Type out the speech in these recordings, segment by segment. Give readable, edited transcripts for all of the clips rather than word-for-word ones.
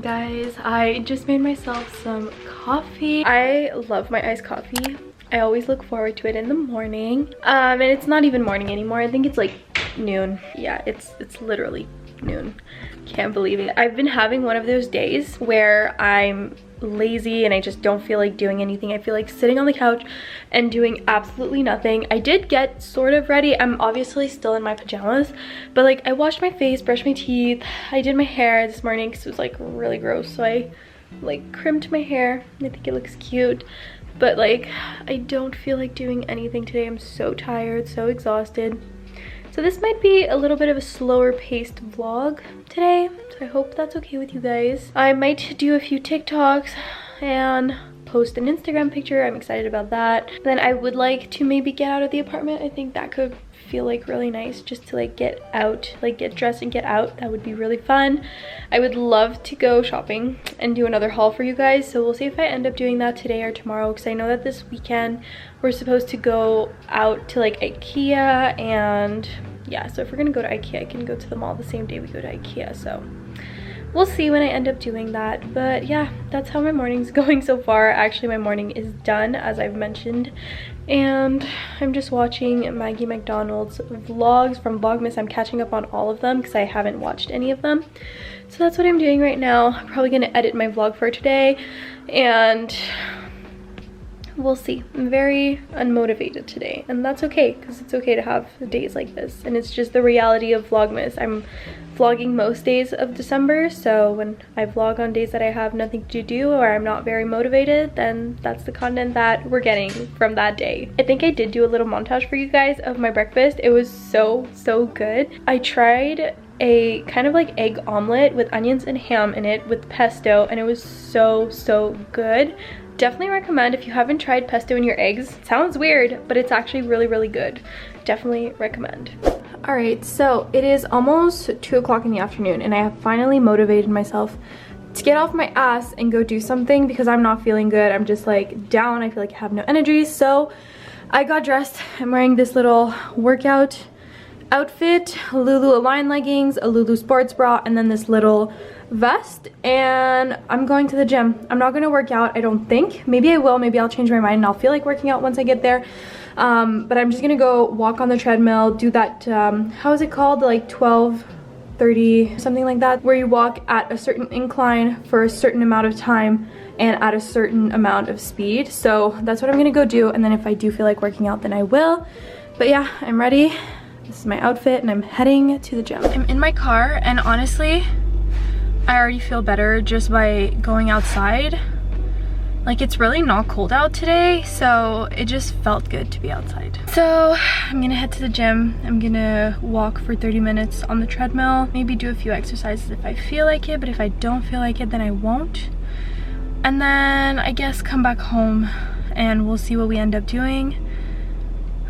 Guys, I just made myself some coffee. I love my iced coffee. I always look forward to it in the morning. And it's not even morning anymore. I think it's like noon. Yeah, it's literally noon. Can't believe it. I've been having one of those days where I'm lazy and I just don't feel like doing anything. I feel like sitting on the couch and doing absolutely nothing. I did get sort of ready. I'm obviously still in my pajamas, but like I washed my face, brushed my teeth. I did my hair this morning because it was like really gross. So I like crimped my hair. I think it looks cute, but like I don't feel like doing anything today. I'm so tired, so exhausted. So this might be a little bit of a slower paced vlog today, so I hope that's okay with you guys. I might do a few TikToks and post an Instagram picture. I'm excited about that. Then I would like to maybe get out of the apartment. I think that could feel like really nice, just to like get out, like get dressed and get out. That would be really fun. I would love to go shopping and do another haul for you guys, so we'll see if I end up doing that today or tomorrow, because I know that this weekend we're supposed to go out to like IKEA, and yeah, so if we're gonna go to IKEA, I can go to the mall the same day we go to IKEA, so we'll see when I end up doing that. But yeah, that's how my morning's going so far. Actually, my morning is done, as I've mentioned, and I'm just watching Maggie McDonald's vlogs from Vlogmas. I'm catching up on all of them because I haven't watched any of them, so that's what I'm doing right now. I'm probably gonna edit my vlog for today, and we'll see. I'm very unmotivated today, and that's okay, because it's okay to have days like this, and it's just the reality of Vlogmas. I'm vlogging most days of December, so when I vlog on days that I have nothing to do or I'm not very motivated, then that's the content that we're getting from that day. I think I did do a little montage for you guys of my breakfast. It was so good. I tried a kind of like egg omelet with onions and ham in it with pesto, and it was so good. Definitely recommend if you haven't tried pesto in your eggs. It sounds weird, but it's actually really good. Definitely recommend. All right, so it is almost 2 o'clock in the afternoon, and I have finally motivated myself to get off my ass and go do something, because I'm not feeling good. I'm just like down. I feel like I have no energy. So I got dressed. I'm wearing this little workout outfit, Lulu Align leggings, a Lulu sports bra, and then this little vest, and I'm going to the gym. I'm not going to work out, I don't think. Maybe I will. Maybe I'll change my mind and I'll feel like working out once I get there. But I'm just gonna go walk on the treadmill, do that how is it called, like 12:30, something like that, where you walk at a certain incline for a certain amount of time and at a certain amount of speed. So that's what I'm gonna go do, and then if I do feel like working out, then I will. But yeah, I'm ready. This is my outfit, and I'm heading to the gym. I'm in my car, and honestly, I already feel better just by going outside. Like, it's really not cold out today, so it just felt good to be outside. So I'm gonna head to the gym. I'm gonna walk for 30 minutes on the treadmill, maybe do a few exercises if I feel like it, but if I don't feel like it, then I won't. And then I guess come back home and we'll see what we end up doing.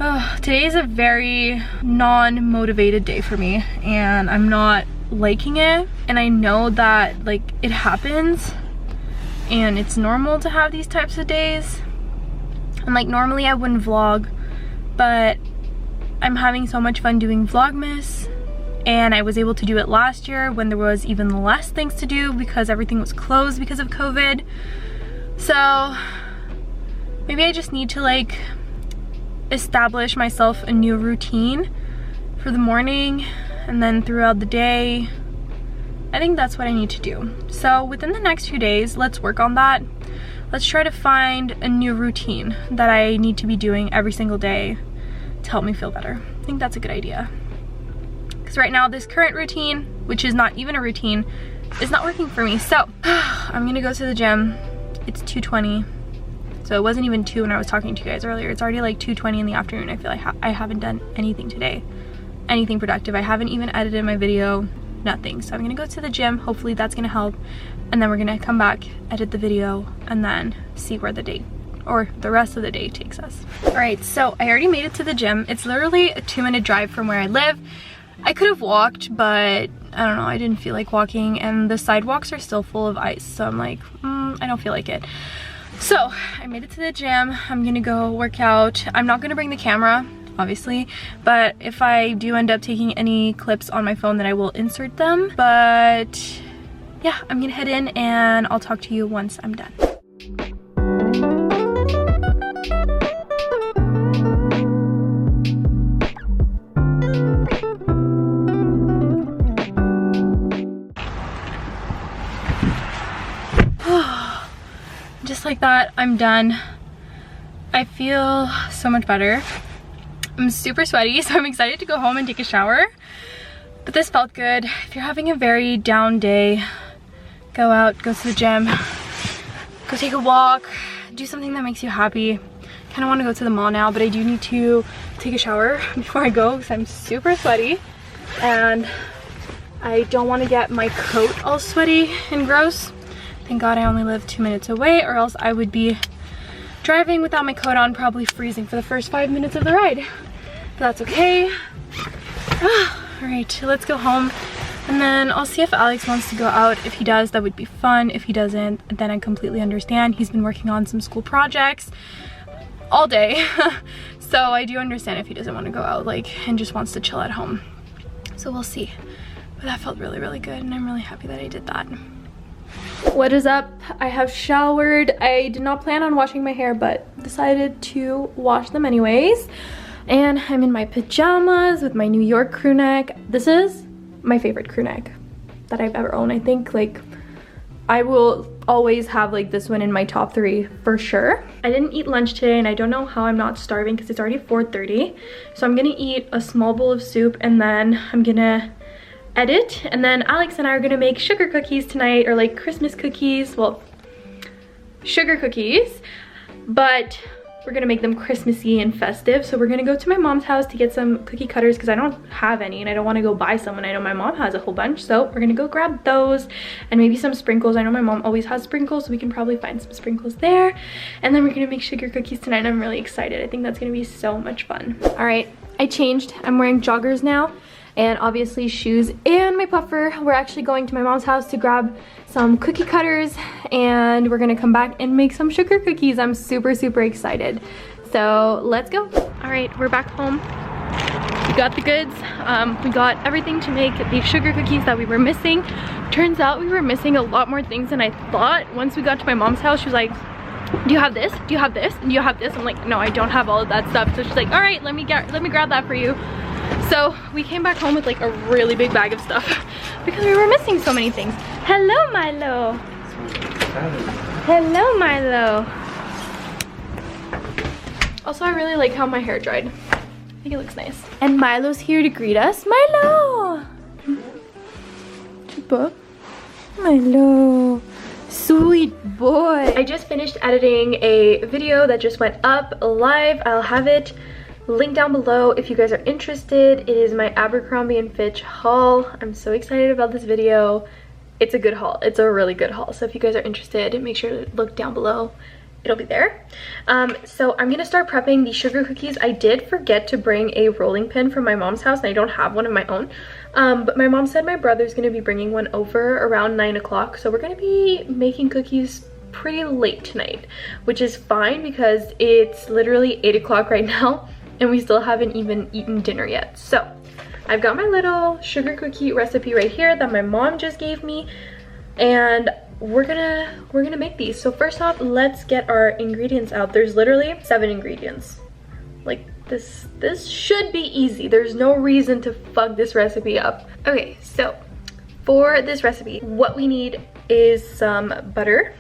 Oh, today is a very non-motivated day for me, and I'm not liking it, and I know that like it happens and it's normal to have these types of days, and like normally I wouldn't vlog, but I'm having so much fun doing Vlogmas, and I was able to do it last year when there was even less things to do because everything was closed because of COVID. So maybe I just need to like establish myself a new routine for the morning, and then throughout the day. I think that's what I need to do. So within the next few days, let's work on that. Let's try to find a new routine that I need to be doing every single day to help me feel better. I think that's a good idea. Because right now, this current routine, which is not even a routine, is not working for me. So I'm gonna go to the gym. It's 2:20. So it wasn't even 2 when I was talking to you guys earlier. It's already like 2:20 in the afternoon. I feel like I haven't done anything today. Anything productive. I haven't even edited my video. Nothing. So I'm gonna go to the gym. Hopefully that's gonna help, and then we're gonna come back, edit the video, and then see where the day or the rest of the day takes us. All right, so I already made it to the gym. It's literally a 2-minute drive from where I live. I could have walked, but I don't know, I didn't feel like walking, and the sidewalks are still full of ice, so I'm like, I don't feel like it. So I made it to the gym. I'm gonna go work out. I'm not gonna bring the camera, obviously, but if I do end up taking any clips on my phone, then I will insert them. But yeah, I'm gonna head in and I'll talk to you once I'm done. Just like that, I'm done. I feel so much better. I'm super sweaty, so I'm excited to go home and take a shower. But this felt good. If you're having a very down day, go out, go to the gym, go take a walk, do something that makes you happy. Kind of want to go to the mall now, but I do need to take a shower before I go because I'm super sweaty. And I don't want to get my coat all sweaty and gross. Thank God I only live 2 minutes away, or else I would be driving without my coat on, probably freezing for the first 5 minutes of the ride. But that's okay. Alright, let's go home. And then I'll see if Alex wants to go out. If he does, that would be fun. If he doesn't, then I completely understand. He's been working on some school projects all day. So I do understand if he doesn't want to go out, like, and just wants to chill at home. So we'll see. But that felt really, really good, and I'm really happy that I did that. What is up? I have showered. I did not plan on washing my hair, but decided to wash them anyways. And I'm in my pajamas with my New York crew neck. This is my favorite crew neck that I've ever owned. I think, like, I will always have like this one in my top 3 for sure. I didn't eat lunch today, and I don't know how I'm not starving because it's already 4:30. So I'm gonna eat a small bowl of soup, and then I'm gonna edit, and then Alex and I are gonna make sugar cookies tonight, or like Christmas cookies. Well, sugar cookies, but we're gonna make them Christmassy and festive. So we're gonna go to my mom's house to get some cookie cutters because I don't have any and I don't want to go buy some when I know my mom has a whole bunch. So we're gonna go grab those and maybe some sprinkles. I know my mom always has sprinkles, so we can probably find some sprinkles there. And then we're gonna make sugar cookies tonight, and I'm really excited. I think that's gonna be so much fun. All right, I changed. I'm wearing joggers now, and obviously shoes and my puffer. We're actually going to my mom's house to grab some cookie cutters, and we're gonna come back and make some sugar cookies. I'm super, super excited. So let's go. All right, we're back home. We got the goods. We got everything to make the sugar cookies that we were missing. Turns out we were missing a lot more things than I thought. Once we got to my mom's house, she was like, do you have this? Do you have this? And do you have this? I'm like, no, I don't have all of that stuff. So she's like, all right, let me grab that for you. So we came back home with like a really big bag of stuff because we were missing so many things. Hello, Milo. Hello, Milo. Also, I really like how my hair dried. I think it looks nice. And Milo's here to greet us. Milo! Chupa. Milo. Sweet boy. I just finished editing a video that just went up live. I'll have it linked down below if you guys are interested. It is my Abercrombie and Fitch haul. I'm so excited about this video. It's a good haul. It's a really good haul. So if you guys are interested, make sure to look down below. It'll be there. So I'm gonna start prepping the sugar cookies. I did forget to bring a rolling pin from my mom's house, and I don't have one of my own. But my mom said my brother's gonna be bringing one over around 9 o'clock. So we're gonna be making cookies pretty late tonight, which is fine because it's literally 8 o'clock right now and we still haven't even eaten dinner yet. So I've got my little sugar cookie recipe right here that my mom just gave me, and we're gonna make these. So first off, let's get our ingredients out. There's literally 7 ingredients. Like this should be easy. There's no reason to fuck this recipe up. Okay, so for this recipe, what we need is some butter,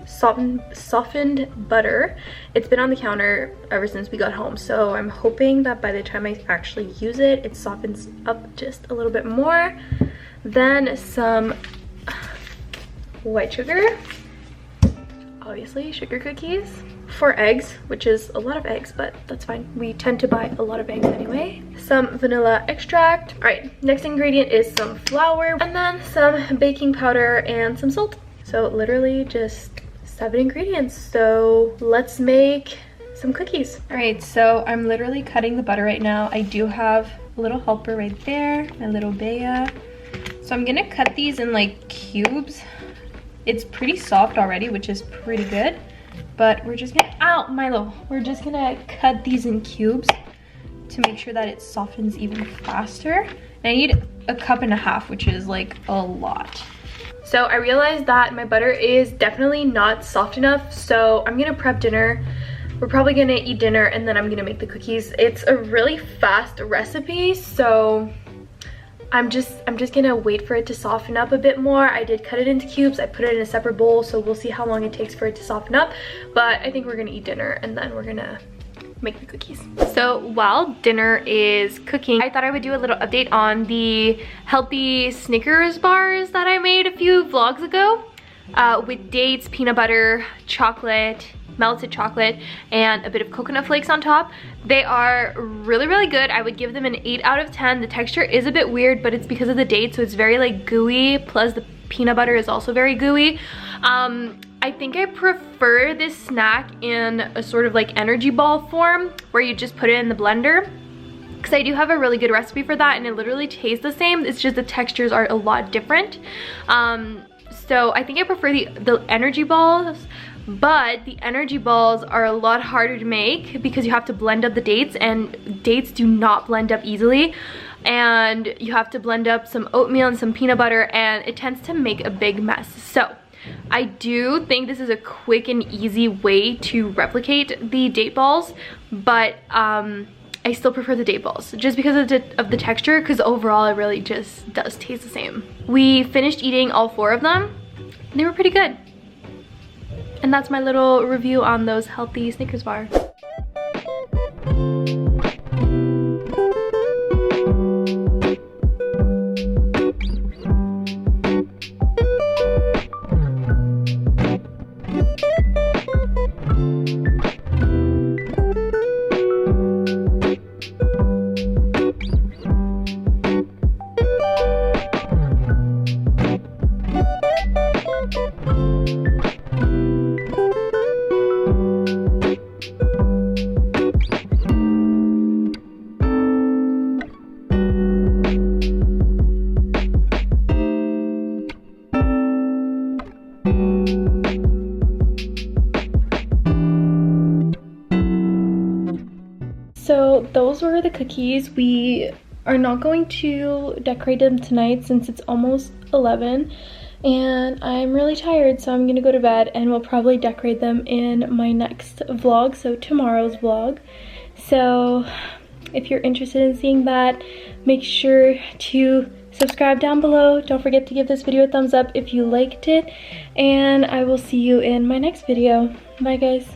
softened butter. It's been on the counter ever since we got home, so I'm hoping that by the time I actually use it, it softens up just a little bit more. Then some white sugar, obviously sugar cookies, 4 eggs, which is a lot of eggs, but that's fine. We tend to buy a lot of eggs anyway. Some vanilla extract. All right, next ingredient is some flour, and then some baking powder and some salt. So literally just 7 ingredients. So let's make some cookies. All right, so I'm literally cutting the butter right now. I do have a little helper right there, my little Bea. So I'm gonna cut these in like cubes. It's pretty soft already, which is pretty good, but we're just gonna, ow, Milo. We're just gonna cut these in cubes to make sure that it softens even faster. And I need 1.5 cups, which is like a lot. So I realized that my butter is definitely not soft enough, so I'm gonna prep dinner. We're probably gonna eat dinner and then I'm gonna make the cookies. It's a really fast recipe, so I'm just gonna wait for it to soften up a bit more. I did cut it into cubes. I put it in a separate bowl, so we'll see how long it takes for it to soften up. But I think we're gonna eat dinner and then we're gonna make the cookies. So while dinner is cooking, I thought I would do a little update on the healthy Snickers bars that I made a few vlogs ago with dates, peanut butter, chocolate, melted chocolate, and a bit of coconut flakes on top. They are really, really good. I would give them an 8 out of 10. The texture is a bit weird, but it's because of the dates, so it's very like gooey, plus the peanut butter is also very gooey. I think I prefer this snack in a sort of like energy ball form where you just put it in the blender, because I do have a really good recipe for that and it literally tastes the same. It's just the textures are a lot different. So I think I prefer the energy balls, but the energy balls are a lot harder to make because you have to blend up the dates, and dates do not blend up easily. And you have to blend up some oatmeal and some peanut butter, and it tends to make a big mess. So I do think this is a quick and easy way to replicate the date balls, but I still prefer the date balls just because of the texture, because overall it really just does taste the same. We finished eating all 4 of them. They were pretty good. And that's my little review on those healthy Snickers bars. So those were the cookies. We are not going to decorate them tonight since it's almost 11 and I'm really tired, so I'm gonna go to bed and we'll probably decorate them in my next vlog, so tomorrow's vlog. So if you're interested in seeing that, make sure to subscribe down below. Don't forget to give this video a thumbs up if you liked it, and I will see you in my next video. Bye guys.